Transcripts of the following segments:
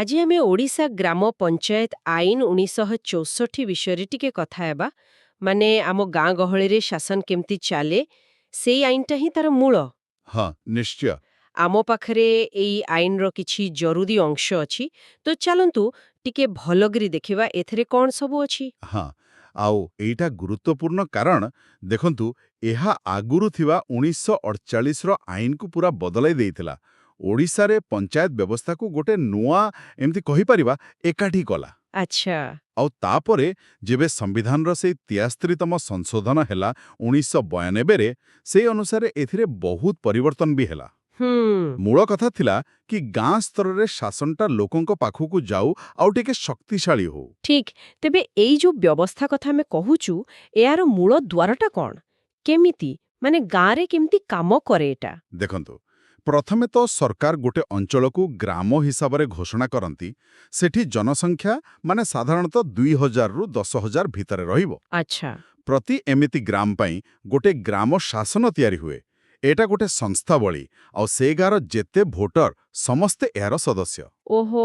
ଆଜି ଆମେ ଓଡ଼ିଶା ଗ୍ରାମ ପଞ୍ଚାୟତ ଆଇନ 1964 ବିଷୟରେ ଟିକେ କଥା ହେବା। ମାନେ ଆମ ଗାଁ ଗହଳିରେ ଶାସନ କେମିତି ଚାଲେ, ସେଇ ଆଇନଟା ହିଁ ତାର ମୂଳ। ହଁ, ନିଶ୍ଚୟ। ଆମ ପାଖରେ ଏଇ ଆଇନର କିଛି ଜରୁରୀ ଅଂଶ ଅଛି, ତ ଚାଲନ୍ତୁ ଟିକେ ଭଲକିରି ଦେଖିବା ଏଥିରେ କ'ଣ ସବୁ ଅଛି। ହଁ, ଆଉ ଏଇଟା ଗୁରୁତ୍ୱପୂର୍ଣ୍ଣ କାରଣ ଦେଖନ୍ତୁ, ଏହା ଆଗରୁ ଥିବା 1948ର ଆଇନକୁ ପୁରା ବଦଳାଇ ଦେଇଥିଲା। ଓଡ଼ିଶାରେ ପଞ୍ଚାୟତ ବ୍ୟବସ୍ଥାକୁ ଗୋଟେ ନୂଆ ଏମିତି କହିପାରିବା ଏକାଠି କଲା। ଆଚ୍ଛା। ଆଉ ତାପରେ ଯେବେ ସମ୍ବିଧାନର ସେଇ 73ତମ ସଂଶୋଧନ ହେଲା 1992ରେ, ସେଇ ଅନୁସାରେ ଏଥିରେ ବହୁତ ପରିବର୍ତ୍ତନ ବି ହେଲା। ହୁଁ। ମୂଳ କଥା ଥିଲା କି ଗାଁ ସ୍ତରରେ ଶାସନଟା ଲୋକଙ୍କ ପାଖକୁ ଯାଉ ଆଉ ଟିକେ ଶକ୍ତିଶାଳୀ ହଉ। ଠିକ୍। ତେବେ ଏଇ ଯୋଉ ବ୍ୟବସ୍ଥା କଥା ଆମେ କହୁଛୁ, ଏହାର ମୂଳ ଦ୍ୱାରଟା କ'ଣ? କେମିତି? ମାନେ ଗାଁରେ କେମିତି କାମ କରେ ଏଟା? ଦେଖନ୍ତୁ, ପ୍ରଥମେ ତ ସରକାର ଗୋଟେ ଅଞ୍ଚଳକୁ ଗ୍ରାମ ହିସାବରେ ଘୋଷଣା କରନ୍ତି। ସେଠି ଜନସଂଖ୍ୟା ମାନେ ସାଧାରଣତଃ 2000ରୁ 10,000 ଭିତରେ ରହିବ। ଆଚ୍ଛା। ପ୍ରତି ଏମିତି ଗ୍ରାମ ପାଇଁ ଗୋଟେ ଗ୍ରାମ ଶାସନ ତିଆରି ହୁଏ। ଏଟା ଗୋଟେ ସଂସ୍ଥା ଭଳି, ଆଉ ସେ ଗାଁର ଯେତେ ଭୋଟର ସମସ୍ତେ ଏହାର ସଦସ୍ୟ। ଓହୋ।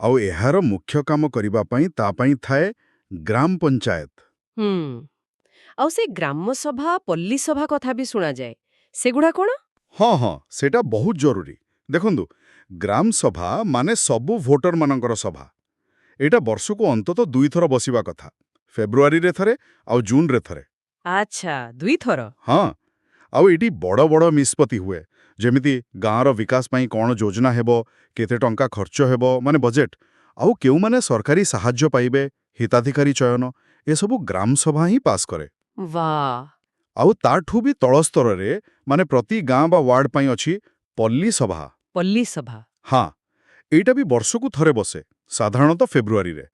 ଆଉ ଏହାର ମୁଖ୍ୟ କାମ କରିବା ପାଇଁ ତା ପାଇଁ ଥାଏ ଗ୍ରାମ ପଞ୍ଚାୟତ। ହୁଁ। ଆଉ ସେ ଗ୍ରାମସଭା, ପଲ୍ଲୀସଭା କଥା ବି ଶୁଣାଯାଏ। ସେଗୁଡ଼ା କ'ଣ? ହଁ ହଁ, ସେଇଟା ବହୁତ ଜରୁରୀ। ଦେଖନ୍ତୁ, ଗ୍ରାମ ସଭା ମାନେ ସବୁ ଭୋଟରମାନଙ୍କର ସଭା। ଏଇଟା ବର୍ଷକୁ ଅନ୍ତତଃ 2 ଥର ବସିବା କଥା। ଫେବୃଆରୀରେ ଥରେ ଆଉ ଜୁନରେ ଥରେ। ଆଚ୍ଛା, 2 ଥର। ହଁ, ଆଉ ଏଇଠି ବଡ଼ ବଡ଼ ନିଷ୍ପତ୍ତି ହୁଏ। ଯେମିତି ଗାଁର ବିକାଶ ପାଇଁ କ'ଣ ଯୋଜନା ହେବ, କେତେ ଟଙ୍କା ଖର୍ଚ୍ଚ ହେବ, ମାନେ ବଜେଟ୍। ଆଉ କେଉଁମାନେ ସରକାରୀ ସାହାଯ୍ୟ ପାଇବେ, ହିତାଧିକାରୀ ଚୟନ, ଏସବୁ ଗ୍ରାମସଭା ହିଁ ପାସ୍ କରେ। ବାଃ। ଆଉ ତାଠୁ ବି ତଳ ସ୍ତରରେ, ମାନେ ପ୍ରତି ଗାଁ ବା ୱାର୍ଡ ପାଇଁ ଅଛି ପଲ୍ଲୀ ସଭା। ପଲ୍ଲୀସଭା। ହଁ, ଏଇଟା ବି ବର୍ଷକୁ ଥରେ ବସେ, ସାଧାରଣତଃ ଫେବୃଆରୀରେ।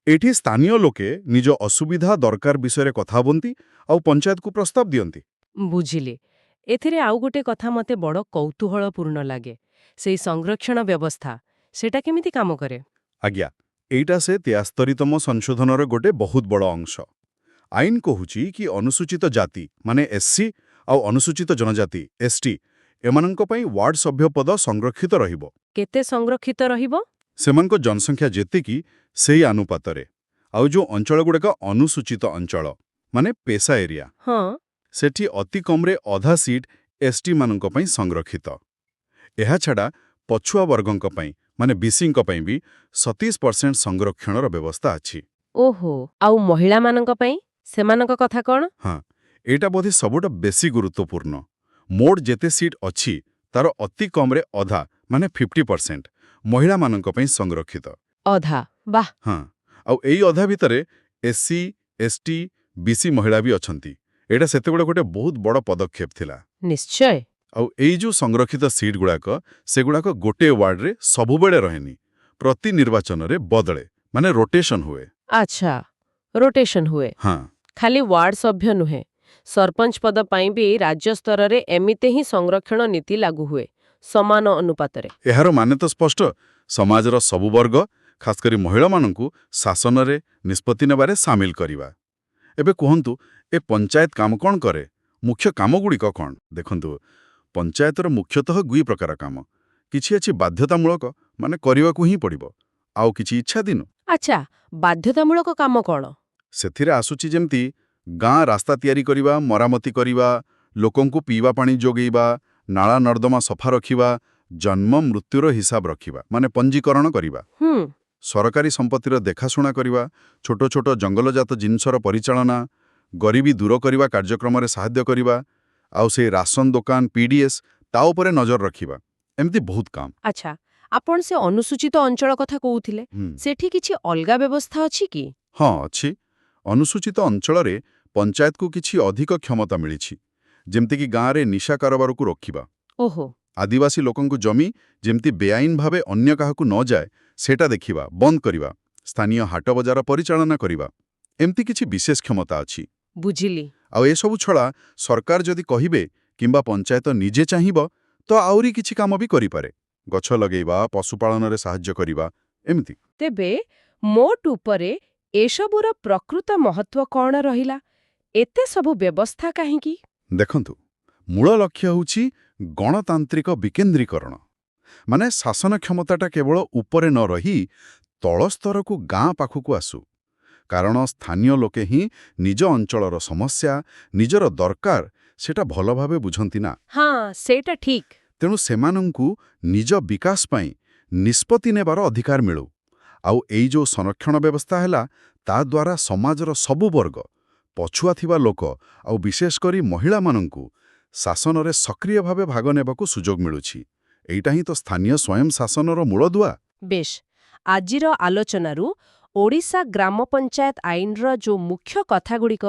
ଏଠି ସ୍ଥାନୀୟ ଲୋକେ ନିଜ ଅସୁବିଧା ଦରକାର ବିଷୟରେ କଥା ହୁଅନ୍ତି ଆଉ ପଞ୍ଚାୟତକୁ ପ୍ରସ୍ତାବ ଦିଅନ୍ତି। ବୁଝିଲି। ଏଥିରେ ଆଉ ଗୋଟେ କଥା ମୋତେ ବଡ଼ କୌତୂହଳପୂର୍ଣ୍ଣ ଲାଗେ। ସେଇ ସଂରକ୍ଷଣ ବ୍ୟବସ୍ଥା, ସେଟା କେମିତି କାମ କରେ? ଆଜ୍ଞା, ଏଇଟା ସେ 73ତମ ସଂଶୋଧନର ଗୋଟେ ବହୁତ ବଡ଼ ଅଂଶ। ଆଇନ କହୁଛି କି ଅନୁସୂଚିତ ଜାତି ମାନେ ଏସ୍ସି ଆଉ ଅନୁସୂଚିତ ଜନଜାତି ଏସ୍ଟି, ଏମାନଙ୍କ ପାଇଁ ୱାର୍ଡ ସଭ୍ୟ ପଦ ସଂରକ୍ଷିତ ରହିବ। କେତେ ସଂରକ୍ଷିତ ରହିବ? ସେମାନଙ୍କ ଜନସଂଖ୍ୟା ଯେତିକି ସେଇ ଅନୁପାତରେ। ଆଉ ଯେଉଁ ଅଞ୍ଚଳଗୁଡ଼ାକ ଅନୁସୂଚିତ ଅଞ୍ଚଳ ମାନେ ପେସା ଏରିଆ, ହଁ। ସେଠି ଅତି କମ୍ରେ ଅଧା ସିଟ୍ ଏସ୍ଟି ମାନଙ୍କ ପାଇଁ ସଂରକ୍ଷିତ। ଏହାଛଡ଼ା ପଛୁଆ ବର୍ଗଙ୍କ ପାଇଁ ମାନେ ବିସିଙ୍କ ପାଇଁ ବି 37% ସଂରକ୍ଷଣର ବ୍ୟବସ୍ଥା ଅଛି। ଓହୋ। ଆଉ ମହିଳାମାନଙ୍କ ପାଇଁ? ସେମାନଙ୍କ କଥା କ'ଣ? ହଁ, ଏଇଟା ବୋଧେ ସବୁଠୁ ବେଶୀ ଗୁରୁତ୍ୱପୂର୍ଣ୍ଣ। ମୋଟ ଯେତେ ସିଟ୍ ଅଛି, ତାର ଅତି କମ୍ରେ ଅଧା ମାନେ 50% ମହିଳାମାନଙ୍କ ପାଇଁ ସଂରକ୍ଷିତ। ଅଧା। ବାଃ। ହଁ, ଆଉ ଏଇ ଅଧା ଭିତରେ ଏସ୍ସି, ଏସ୍ଟି, ବିସି ମହିଳା ବି ଅଛନ୍ତି। ଏଇଟା ସେତେବେଳେ ଗୋଟେ ବହୁତ ବଡ଼ ପଦକ୍ଷେପ ଥିଲା। ନିଶ୍ଚୟ। ଆଉ ଏଇ ଯୋଉ ସଂରକ୍ଷିତ ସିଟ୍ ଗୁଡ଼ାକ, ସେଗୁଡ଼ାକ ଗୋଟିଏ ୱାର୍ଡରେ ସବୁବେଳେ ରହେନି। ପ୍ରତି ନିର୍ବାଚନରେ ବଦଳେ, ମାନେ ରୋଟେସନ ହୁଏ। ଆଚ୍ଛା, ରୋଟେସନ ହୁଏ। ହଁ, ଖାଲି ୱାର୍ଡ ସଭ୍ୟ ନୁହେଁ, ସରପଞ୍ଚ ପଦ ପାଇଁ ବି ରାଜ୍ୟ ସ୍ତରରେ ଏମିତି ହିଁ ସଂରକ୍ଷଣ ନୀତି ଲାଗୁ ହୁଏ, ସମାନ ଅନୁପାତରେ। ଏହାର ମାନେ ତ ସ୍ପଷ୍ଟ। ସମାଜର ସବୁ ବର୍ଗ, ଖାସ୍ କରି ମହିଳାମାନଙ୍କୁ ଶାସନରେ ନିଷ୍ପତ୍ତି ନେବାରେ ସାମିଲ କରିବା। ଏବେ କୁହନ୍ତୁ, ଏ ପଞ୍ଚାୟତ କାମ କ'ଣ କରେ? ମୁଖ୍ୟ କାମଗୁଡ଼ିକ କ'ଣ? ଦେଖନ୍ତୁ, ପଞ୍ଚାୟତର ମୁଖ୍ୟତଃ 2 ପ୍ରକାର କାମ। କିଛି ଅଛି ବାଧ୍ୟତାମୂଳକ, ମାନେ କରିବାକୁ ହିଁ ପଡ଼ିବ। ଆଉ କିଛି ଇଚ୍ଛାଧୀନ। ଆଚ୍ଛା, ବାଧ୍ୟତାମୂଳକ କାମ କ'ଣ? ସେଥିରେ ଆସୁଛି ଯେମିତି ଗାଁ ରାସ୍ତା ତିଆରି କରିବା, ମରାମତି କରିବା, ଲୋକଙ୍କୁ ପିଇବା ପାଣି ଯୋଗେଇବା, ନାଳା ନର୍ଦ୍ଦମା ସଫା ରଖିବା, ଜନ୍ମ ମୃତ୍ୟୁର ହିସାବ ରଖିବା, ମାନେ ପଞ୍ଜୀକରଣ କରିବା। ହୁଁ। ସରକାରୀ ସମ୍ପତ୍ତିର ଦେଖାଶୁଣା କରିବା, ଛୋଟ ଛୋଟ ଜଙ୍ଗଲଜାତ ଜିନିଷର ପରିଚାଳନା, ଗରିବୀ ଦୂର କରିବା କାର୍ଯ୍ୟକ୍ରମରେ ସାହାଯ୍ୟ କରିବା, ଆଉ ସେଇ ରାସନ ଦୋକାନ ପିଡିଏସ୍ ତା ଉପରେ ନଜର ରଖିବା। ଏମିତି ବହୁତ କାମ। ଆଚ୍ଛା, ଆପଣ ସେ ଅନୁସୂଚିତ ଅଞ୍ଚଳ କଥା କହୁଥିଲେ। ହୁଁ। ସେଠି କିଛି ଅଲଗା ବ୍ୟବସ୍ଥା ଅଛି କି? ହଁ, ଅଛି। ଅନୁସୂଚିତ ଅଞ୍ଚଳରେ ପଞ୍ଚାୟତକୁ କିଛି ଅଧିକ କ୍ଷମତା ମିଳିଛି। ଯେମିତିକି ଗାଁରେ ନିଶା କାରବାରକୁ ରୋକିବା, ଓହୋ। ଆଦିବାସୀ ଲୋକଙ୍କୁ ଜମି ଯେମିତି ବେଆଇନ ଭାବେ ଅନ୍ୟ କାହାକୁ ନ ଯାଏ ସେଟା ଦେଖିବା, ବନ୍ଦ କରିବା, ସ୍ଥାନୀୟ ହାଟ ବଜାର ପରିଚାଳନା କରିବା, ଏମିତି କିଛି ବିଶେଷ କ୍ଷମତା ଅଛି। ବୁଝିଲି। ଆଉ ଏସବୁ ଛଡ଼ା ସରକାର ଯଦି କହିବେ କିମ୍ବା ପଞ୍ଚାୟତ ନିଜେ ଚାହିଁବ, ତ ଆହୁରି କିଛି କାମ ବି କରିପାରେ। ଗଛ ଲଗେଇବା, ପଶୁପାଳନରେ ସାହାଯ୍ୟ କରିବା, ଏମିତି। ତେବେ ମୋଟ ଉପରେ ଏସବୁର ପ୍ରକୃତ ମହତ୍ତ୍ୱ କ'ଣ ରହିଲା? ଏତେ ସବୁ ବ୍ୟବସ୍ଥା କାହିଁକି? ଦେଖନ୍ତୁ, ମୂଳ ଲକ୍ଷ୍ୟ ହେଉଛି ଗଣତାନ୍ତ୍ରିକ ବିକେନ୍ଦ୍ରୀକରଣ। ମାନେ ଶାସନ କ୍ଷମତାଟା କେବଳ ଉପରେ ନ ରହି ତଳ ସ୍ତରକୁ ଗାଁ ପାଖକୁ ଆସୁ। କାରଣ ସ୍ଥାନୀୟ ଲୋକେ ହିଁ ନିଜ ଅଞ୍ଚଳର ସମସ୍ୟା, ନିଜର ଦରକାର ସେଟା ଭଲ ଭାବେ ବୁଝନ୍ତି ନା। ହଁ, ସେଇଟା ଠିକ୍। ତେଣୁ ସେମାନଙ୍କୁ ନିଜ ବିକାଶ ପାଇଁ ନିଷ୍ପତ୍ତି ନେବାର ଅଧିକାର ମିଳୁ। ଆଉ ଏଇ ଯୋଉ ସଂରକ୍ଷଣ ବ୍ୟବସ୍ଥା ହେଲା, ତା ଦ୍ୱାରା ସମାଜର ସବୁ ବର୍ଗ, ପଛୁଆ ଥିବା ଲୋକ ଆଉ ବିଶେଷ କରି ମହିଳାମାନଙ୍କୁ ଶାସନରେ ସକ୍ରିୟ ଭାବେ ଭାଗ ନେବାକୁ ସୁଯୋଗ ମିଳୁଛି। ଏଇଟା ହିଁ ତ ସ୍ଥାନୀୟ ସ୍ୱୟଂ ଶାସନର ମୂଳଦୁଆ। ବେଶ, ଆଜିର ଆଲୋଚନାରୁ ଓଡ଼ିଶା ଗ୍ରାମ ପଞ୍ଚାୟତ ଆଇନର ଯୋଉ ମୁଖ୍ୟ କଥାଗୁଡ଼ିକ,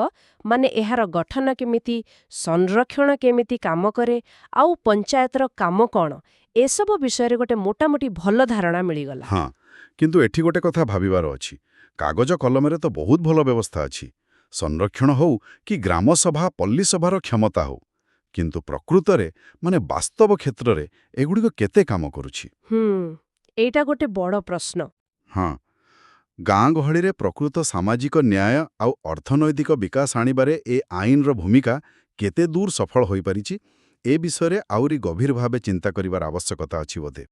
ମାନେ ଏହାର ଗଠନ କେମିତି, ସଂରକ୍ଷଣ କେମିତି କାମ କରେ, ଆଉ ପଞ୍ଚାୟତର କାମ କ'ଣ, ଏସବୁ ବିଷୟରେ ଗୋଟେ ମୋଟାମୋଟି ଭଲ ଧାରଣା ମିଳିଗଲା। ହଁ, କିନ୍ତୁ ଏଠି ଗୋଟେ କଥା ଭାବିବାର ଅଛି। କାଗଜ କଲମରେ ତ ବହୁତ ଭଲ ବ୍ୟବସ୍ଥା ଅଛି, ସଂରକ୍ଷଣ ହଉ କି ଗ୍ରାମସଭା ପଲ୍ଲୀସଭାର କ୍ଷମତା ହଉ, କିନ୍ତୁ ପ୍ରକୃତରେ ମାନେ ବାସ୍ତବ କ୍ଷେତ୍ରରେ ଏଗୁଡ଼ିକ କେତେ କାମ କରୁଛି? ଏଇଟା ଗୋଟେ ବଡ଼ ପ୍ରଶ୍ନ। ହଁ, ଗାଁ ଗହଳିରେ ପ୍ରକୃତ ସାମାଜିକ ନ୍ୟାୟ ଆଉ ଅର୍ଥନୈତିକ ବିକାଶ ଆଣିବାରେ ଏ ଆଇନର ଭୂମିକା କେତେ ଦୂର ସଫଳ ହୋଇପାରିଛି, ଏ ବିଷୟରେ ଆହୁରି ଗଭୀର ଭାବେ ଚିନ୍ତା କରିବାର ଆବଶ୍ୟକତା ଅଛି ବୋଧେ।